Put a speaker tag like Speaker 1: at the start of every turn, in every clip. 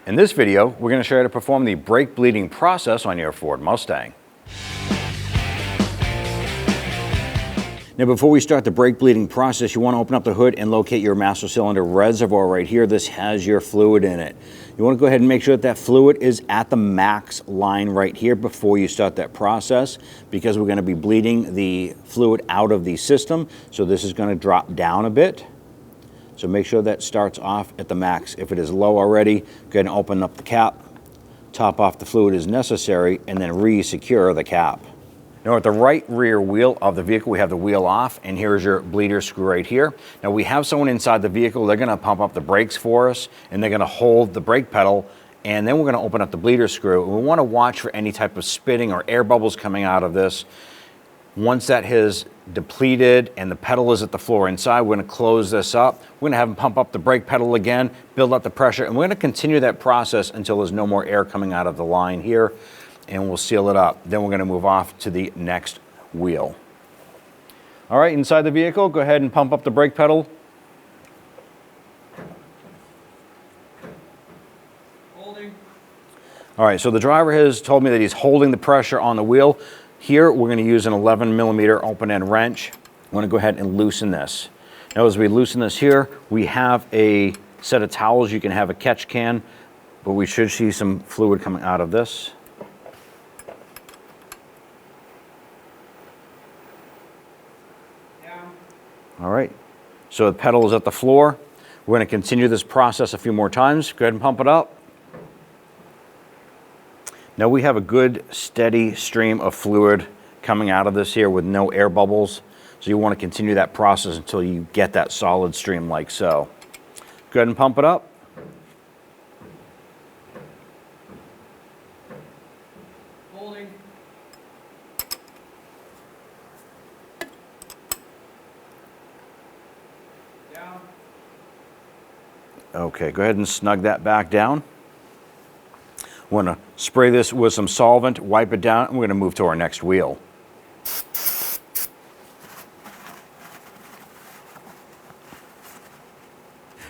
Speaker 1: In this video, we're going to show you how to perform the brake bleeding process on your Ford Mustang. Now before we start the brake bleeding process, you want to open up the hood and locate your master cylinder reservoir right here. This has your fluid in it. You want to go ahead and make sure that that fluid is at the max line right here before you start that process, because we're going to be bleeding the fluid out of the system. So this is going to drop down a bit. So make sure that starts off at the max. If it is low already, go ahead and open up the cap, top off the fluid as necessary, and then re-secure the cap. Now at the right rear wheel of the vehicle, we have the wheel off, and here's your bleeder screw right here. Now we have someone inside the vehicle. They're gonna pump up the brakes for us, and they're gonna hold the brake pedal, and then we're gonna open up the bleeder screw. And we wanna watch for any type of spitting or air bubbles coming out of this. Once that has depleted and the pedal is at the floor inside, we're gonna close this up. We're gonna have them pump up the brake pedal again, build up the pressure, and we're gonna continue that process until there's no more air coming out of the line here, and we'll seal it up. Then we're gonna move off to the next wheel. All right, inside the vehicle, go ahead and pump up the brake pedal.
Speaker 2: Holding.
Speaker 1: All right, so the driver has told me that he's holding the pressure on the wheel. Here, we're gonna use an 11mm open-end wrench. I'm gonna go ahead and loosen this. Now, as we loosen this here, we have a set of towels. You can have a catch can, but we should see some fluid coming out of this.
Speaker 2: Down.
Speaker 1: All right, so the pedal is at the floor. We're gonna continue this process a few more times. Go ahead and pump it up. Now we have a good steady stream of fluid coming out of this here with no air bubbles. So you want to continue that process until you get that solid stream like so. Go ahead and pump it up.
Speaker 2: Holding. Down.
Speaker 1: Okay, go ahead and snug that back down. We're going to spray this with some solvent, wipe it down, and we're going to move to our next wheel.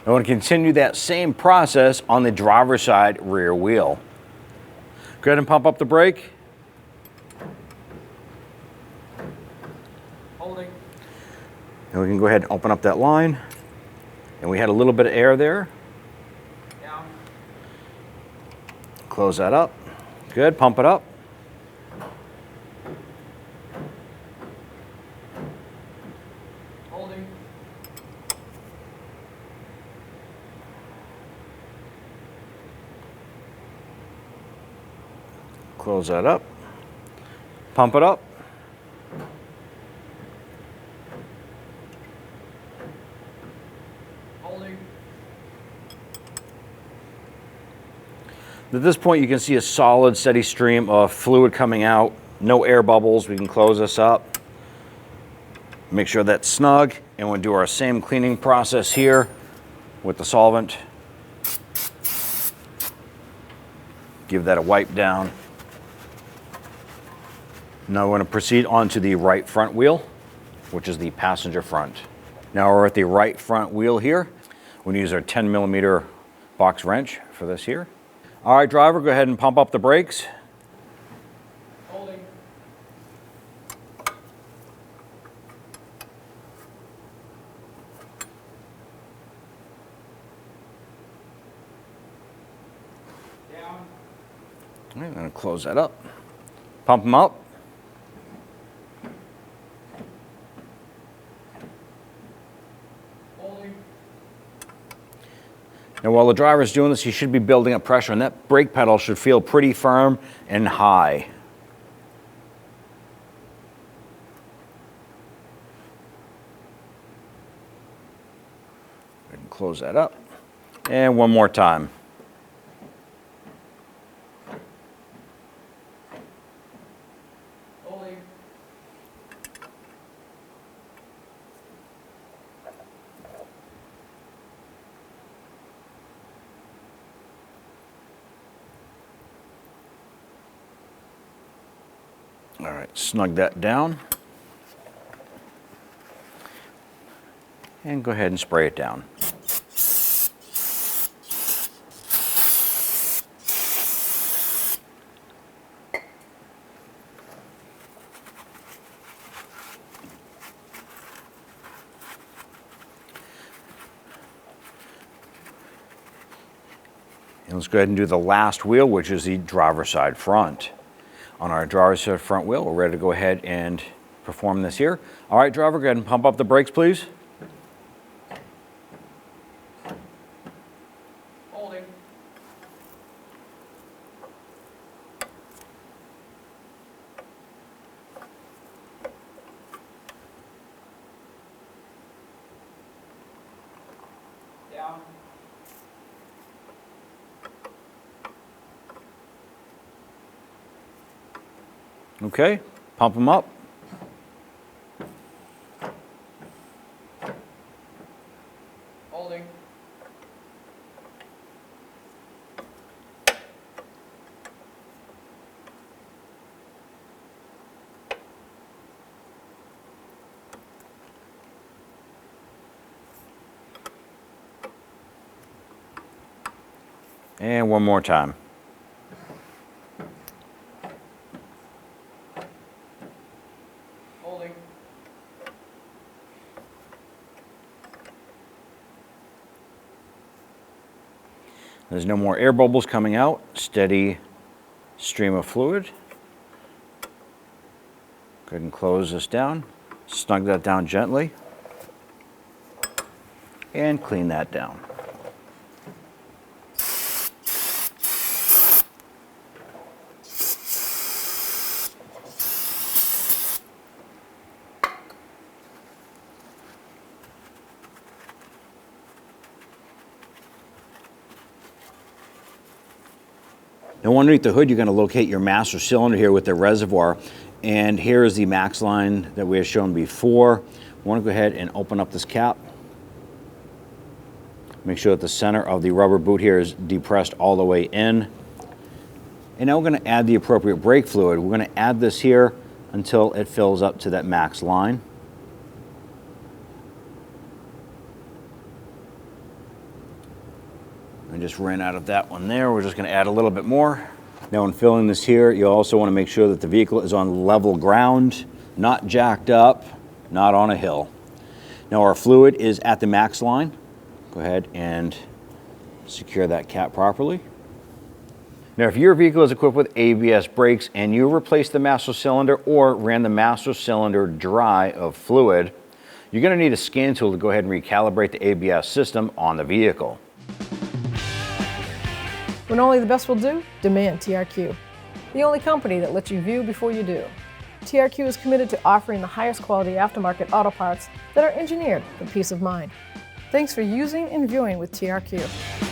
Speaker 1: I want to continue that same process on the driver's side rear wheel. Go ahead and pump up the brake.
Speaker 2: Holding.
Speaker 1: And we can go ahead and open up that line. And we had a little bit of air there.
Speaker 2: Down.
Speaker 1: Close that up. Good, pump it up.
Speaker 2: Holding.
Speaker 1: Close that up. Pump it up.
Speaker 2: Holding.
Speaker 1: At this point, you can see a solid, steady stream of fluid coming out. No air bubbles. We can close this up. Make sure that's snug. And we'll do our same cleaning process here with the solvent. Give that a wipe down. Now we're going to proceed onto the right front wheel, which is the passenger front. Now we're at the right front wheel here. We're going to use our 10mm box wrench for this here. All right, driver, go ahead and pump up the brakes.
Speaker 2: Holding. Down.
Speaker 1: All right, I'm going to close that up. Pump them up.
Speaker 2: Holding.
Speaker 1: Now while the driver is doing this, he should be building up pressure, and that brake pedal should feel pretty firm and high. And close that up. And one more time.
Speaker 2: Holding.
Speaker 1: All right, snug that down. And go ahead and spray it down. And let's go ahead and do the last wheel, which is the driver's side front. On our driver's side front wheel, we're ready to go ahead and perform this here. All right, driver, go ahead and pump up the brakes, please.
Speaker 2: Holding. Down.
Speaker 1: Okay, pump them up.
Speaker 2: Holding.
Speaker 1: And one more time.
Speaker 2: Holding.
Speaker 1: There's no more air bubbles coming out. Steady stream of fluid. Go ahead and close this down. Snug that down gently. And clean that down. Now underneath the hood, you're going to locate your master cylinder here with the reservoir. And here is the max line that we had shown before. We want to go ahead and open up this cap. Make sure that the center of the rubber boot here is depressed all the way in. And now we're going to add the appropriate brake fluid. We're going to add this here until it fills up to that max line. I just ran out of that one there. We're just going to add a little bit more. Now when filling this here, you also want to make sure that the vehicle is on level ground, not jacked up, not on a hill. Now our fluid is at the max line. Go ahead and secure that cap properly. Now if your vehicle is equipped with ABS brakes and you replaced the master cylinder or ran the master cylinder dry of fluid, you're going to need a scan tool to go ahead and recalibrate the ABS system on the vehicle.
Speaker 3: When only the best will do, demand TRQ, the only company that lets you view before you do. TRQ is committed to offering the highest quality aftermarket auto parts that are engineered for peace of mind. Thanks for using and viewing with TRQ.